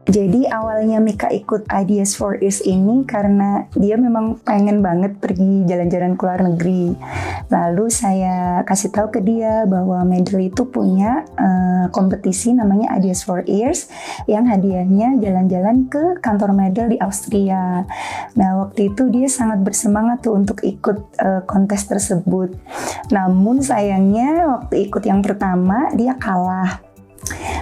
Jadi awalnya Mika ikut Ideas for Ears ini karena dia memang pengen banget pergi jalan-jalan ke luar negeri. Lalu saya kasih tahu ke dia bahwa Medal itu punya kompetisi namanya Ideas for Ears yang hadiahnya jalan-jalan ke kantor Medal di Austria. Nah waktu itu dia sangat bersemangat tuh untuk ikut kontes tersebut. Namun sayangnya waktu ikut yang pertama dia kalah.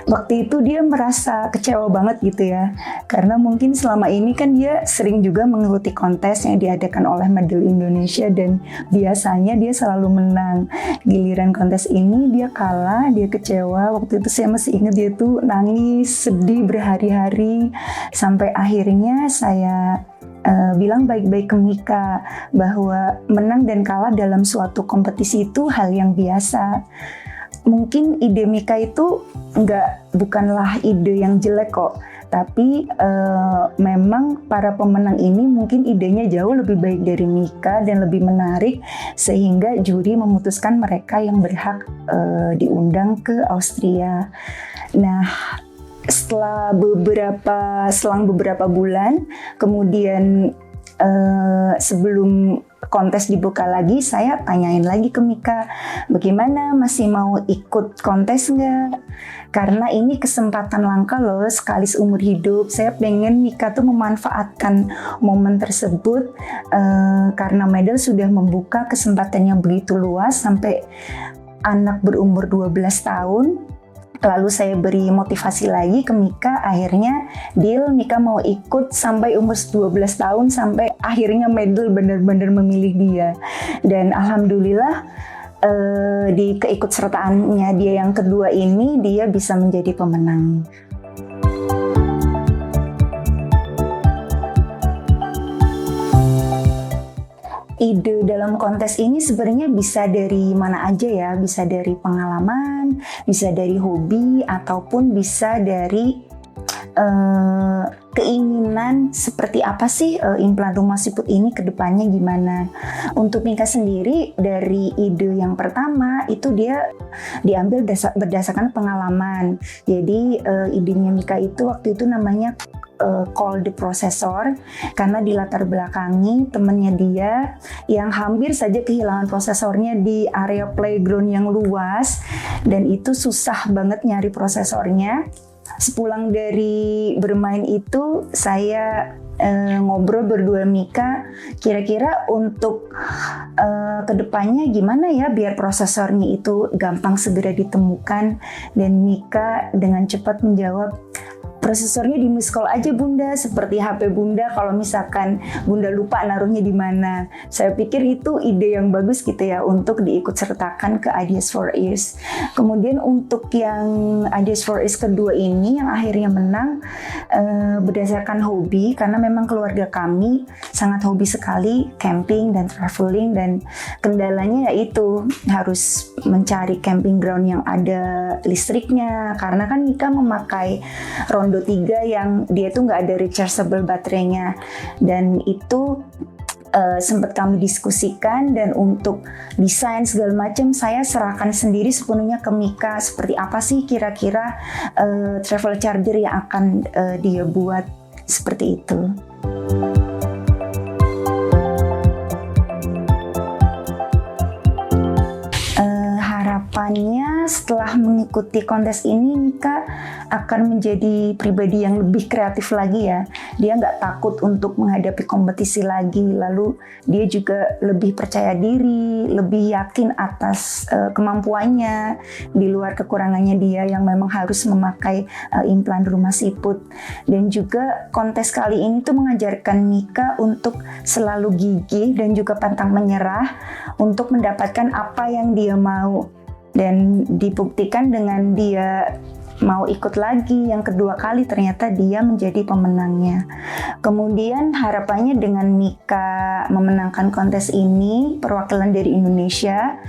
Waktu itu dia merasa kecewa banget gitu ya, karena mungkin selama ini kan dia sering juga mengikuti kontes yang diadakan oleh Medal Indonesia dan biasanya dia selalu menang. Giliran kontes ini dia kalah, dia kecewa. Waktu itu saya masih ingat dia tuh nangis, sedih berhari-hari, sampai akhirnya saya bilang baik-baik ke Mika bahwa menang dan kalah dalam suatu kompetisi itu hal yang biasa. Mungkin ide Mika itu bukanlah ide yang jelek kok, tapi memang para pemenang ini mungkin idenya jauh lebih baik dari Mika dan lebih menarik sehingga juri memutuskan mereka yang berhak diundang ke Austria. Nah, selang beberapa bulan, kemudian sebelum kontes dibuka lagi, saya tanyain lagi ke Mika, bagaimana masih mau ikut kontes nggak? Karena ini kesempatan langka loh, sekali seumur hidup. Saya pengen Mika tuh memanfaatkan momen tersebut karena Medal sudah membuka kesempatan yang begitu luas sampai anak berumur 12 tahun. Lalu saya beri motivasi lagi ke Mika, akhirnya deal Mika mau ikut sampai umur 12 tahun sampai akhirnya Medal benar-benar memilih dia. Dan alhamdulillah di keikutsertaannya dia yang kedua ini dia bisa menjadi pemenang. Ide dalam kontes ini sebenarnya bisa dari mana aja ya, bisa dari pengalaman, bisa dari hobi, ataupun bisa dari keinginan seperti apa sih implan rumah siput ini ke depannya gimana. Untuk Mika sendiri dari ide yang pertama itu dia diambil berdasarkan pengalaman. Jadi idenya Mika itu waktu itu namanya Call the Processor karena dilatar belakangi temannya dia yang hampir saja kehilangan prosesornya di area playground yang luas dan itu susah banget nyari prosesornya. Sepulang dari bermain itu saya ngobrol berdua Mika, kira-kira untuk kedepannya gimana ya biar prosesornya itu gampang segera ditemukan. Dan Mika dengan cepat menjawab, prosesornya di miss call aja Bunda, seperti HP Bunda kalau misalkan Bunda lupa naruhnya di mana. Saya pikir itu ide yang bagus gitu ya untuk diikutsertakan ke Ideas for Ears. Kemudian untuk yang Ideas for Ears kedua ini yang akhirnya menang berdasarkan hobi, karena memang keluarga kami sangat hobi sekali camping dan traveling, dan kendalanya yaitu harus mencari camping ground yang ada listriknya karena kan Mika memakai Rondo 3 yang dia tuh nggak ada rechargeable baterainya, dan itu sempat kami diskusikan, dan untuk desain segala macam saya serahkan sendiri sepenuhnya ke Mika seperti apa sih kira-kira travel charger yang akan dia buat seperti itu. Harapannya setelah mengikuti kontes ini Mika akan menjadi pribadi yang lebih kreatif lagi ya. Dia nggak takut untuk menghadapi kompetisi lagi, lalu dia juga lebih percaya diri, lebih yakin atas kemampuannya di luar kekurangannya dia yang memang harus memakai implan rumah siput. Dan juga kontes kali ini tuh mengajarkan Mika untuk selalu gigih dan juga pantang menyerah untuk mendapatkan apa yang dia mau. Dan dibuktikan dengan dia mau ikut lagi yang kedua kali, ternyata dia menjadi pemenangnya. Kemudian harapannya dengan Mika memenangkan kontes ini, perwakilan dari Indonesia,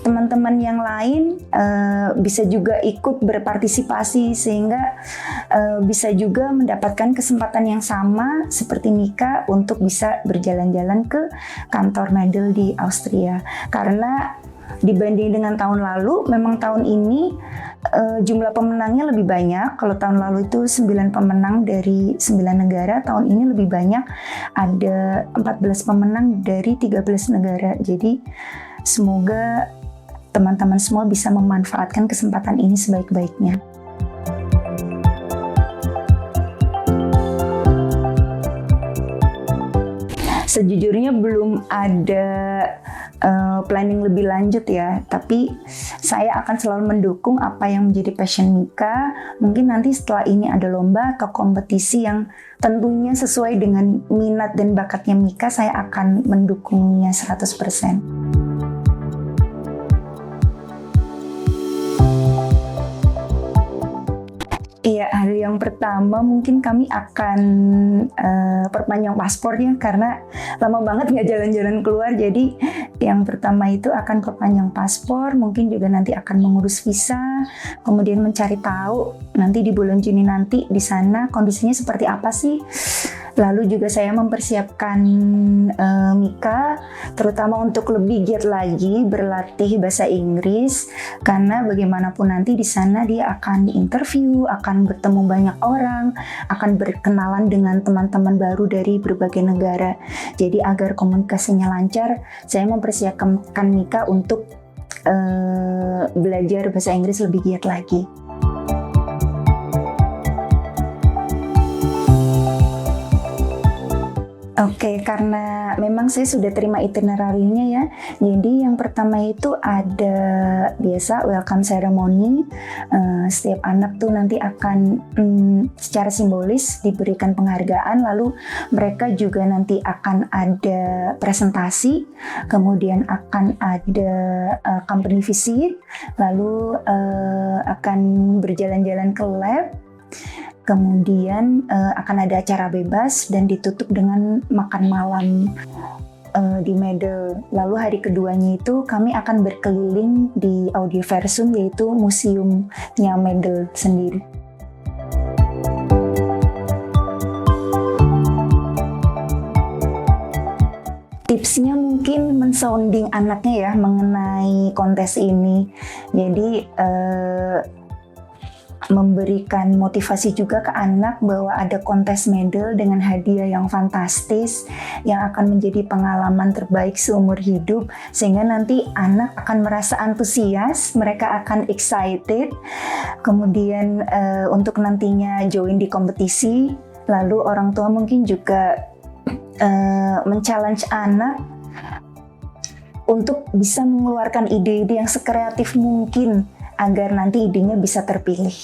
teman-teman yang lain bisa juga ikut berpartisipasi sehingga bisa juga mendapatkan kesempatan yang sama seperti Mika untuk bisa berjalan-jalan ke kantor Medal di Austria. Karena dibanding dengan tahun lalu, memang tahun ini Jumlah pemenangnya lebih banyak. Kalau tahun lalu itu 9 pemenang dari 9 negara, tahun ini lebih banyak, ada 14 pemenang dari 13 negara. Jadi semoga teman-teman semua bisa memanfaatkan kesempatan ini sebaik-baiknya. Sejujurnya belum ada planning lebih lanjut ya, tapi saya akan selalu mendukung apa yang menjadi passion Mika. Mungkin nanti setelah ini ada lomba atau kompetisi yang tentunya sesuai dengan minat dan bakatnya Mika, saya akan mendukungnya 100%. Iya, hal yang pertama mungkin kami akan perpanjang paspornya karena lama banget nggak jalan-jalan keluar. Jadi yang pertama itu akan perpanjang paspor, mungkin juga nanti akan mengurus visa, kemudian mencari tahu nanti di bulan Juni nanti di sana kondisinya seperti apa sih. Lalu juga saya mempersiapkan Mika, terutama untuk lebih giat lagi berlatih bahasa Inggris, karena bagaimanapun nanti di sana dia akan diinterview, akan bertemu banyak orang, akan berkenalan dengan teman-teman baru dari berbagai negara. Jadi agar komunikasinya lancar, saya mempersiapkan Mika untuk belajar bahasa Inggris lebih giat lagi. Oke, karena memang saya sudah terima itinerary-nya ya. Jadi yang pertama itu ada biasa welcome ceremony. Setiap anak tuh nanti akan secara simbolis diberikan penghargaan. Lalu mereka juga nanti akan ada presentasi. Kemudian akan ada company visit. Lalu akan berjalan-jalan ke lab. Kemudian akan ada acara bebas dan ditutup dengan makan malam di Medel. Lalu hari keduanya itu kami akan berkeliling di Audioversum, yaitu museumnya Medel sendiri. Tipsnya mungkin mensounding anaknya ya mengenai kontes ini. Jadi memberikan motivasi juga ke anak bahwa ada kontes medal dengan hadiah yang fantastis yang akan menjadi pengalaman terbaik seumur hidup, sehingga nanti anak akan merasa antusias, mereka akan excited, kemudian untuk nantinya join di kompetisi. Lalu orang tua mungkin juga men-challenge anak untuk bisa mengeluarkan ide-ide yang sekreatif mungkin agar nanti idenya bisa terpilih.